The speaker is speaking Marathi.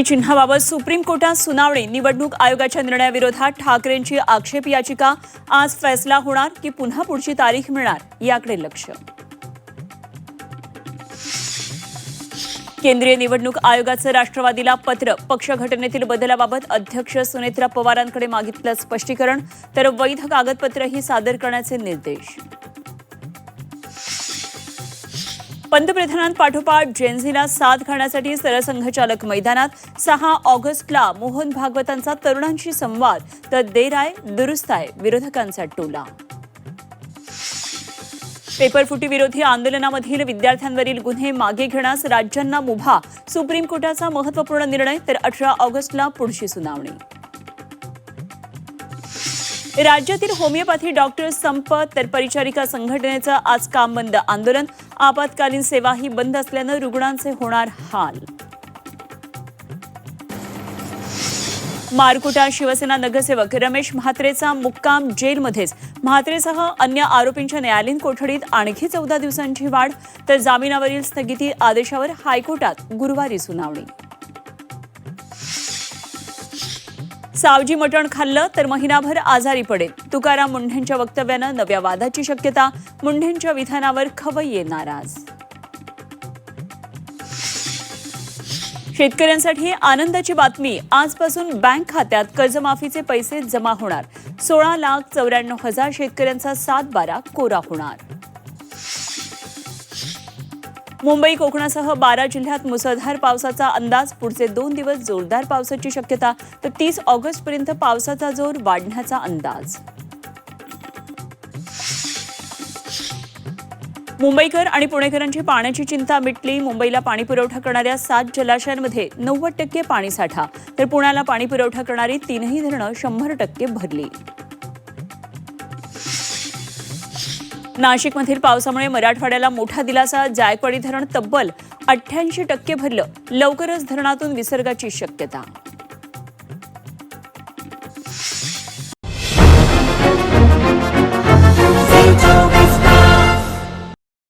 चिन्हाबाबत सुप्रीम कोर्टात सुनावणी. निवडणूक आयोगाच्या निर्णयाविरोधात ठाकरेंची आक्षेप याचिका. आज फैसला होणार की पुन्हा पुढची तारीख मिळणार याकडे लक्ष. केंद्रीय निवडणूक आयोगाचं राष्ट्रवादीला पत्र. पक्ष घटनेतील बदलाबाबत अध्यक्ष सुनेत्रा पवारांकडे मागितलं स्पष्टीकरण, तर वैध कागदपत्रही सादर करण्याचे निर्देश. पंतप्रधानांपाठोपाठ जेनझीला साथ घालण्यासाठी सरसंघचालक मैदानात. 6 ऑगस्टला मोहन भागवतांचा तरुणांशी संवाद, तर देर आहे दुरुस्त आहे विरोधकांचा टोला. पेपरफुटी विरोधी आंदोलनामधील विद्यार्थ्यांवरील गुन्हे मागे घेण्यास राज्यांना मुभा. सुप्रीम कोर्टाचा महत्त्वपूर्ण निर्णय, तर 18 ऑगस्टला पुढची सुनावणी. राज्यातील होमिओपॅथी डॉक्टर संप, तर परिचारिका संघटनेचं आज काम बंद आंदोलन. आपत्कालीन सेवाही बंद असल्यानं रुग्णांचे होणार हाल. मारकुटा शिवसेना नगरसेवक रमेश म्हात्रेचा मुक्काम जेलमध्येच. म्हात्रेसह अन्य आरोपींच्या न्यायालयीन कोठडीत आणखी 14 दिवसांची वाढ, तर जामिनावरील स्थगिती आदेशावर हायकोर्टात गुरुवारी सुनावणी. सावजी मटण खाल्लं तर महिनाभर आजारी पडेल. तुकाराम मुंढेंच्या वक्तव्यानं नव्या वादाची शक्यता. मुंढेंच्या विधानावर खवय्ये नाराज. शेतकऱ्यांसाठी आनंदाची बातमी. आजपासून बँक खात्यात कर्जमाफीचे पैसे जमा होणार. 16,94,000 शेतकऱ्यांचा 7/12 कोरा होणार. मुंबई कोकणासह 12 जिल्ह्यात मुसळधार पावसाचा अंदाज. पुढचे 2 दिवस जोरदार पावसाची शक्यता, तर 30 ऑगस्टपर्यंत पावसाचा जोर वाढण्याचा अंदाज. मुंबईकर आणि पुणेकरांची पाण्याची चिंता मिटली. मुंबईला पाणी पुरवठा करणाऱ्या 7 जलाशयांमध्ये 90% पाणीसाठा, तर पुण्याला पाणी पुरवठा करणारी 3ही धरणं 100% भरली. नाशिकमधील पावसामुळे मराठवाड्याला मोठा दिलासा. जायकवाडी धरण तब्बल 88% भरलं. लवकरच धरणातून विसर्गाची शक्यता.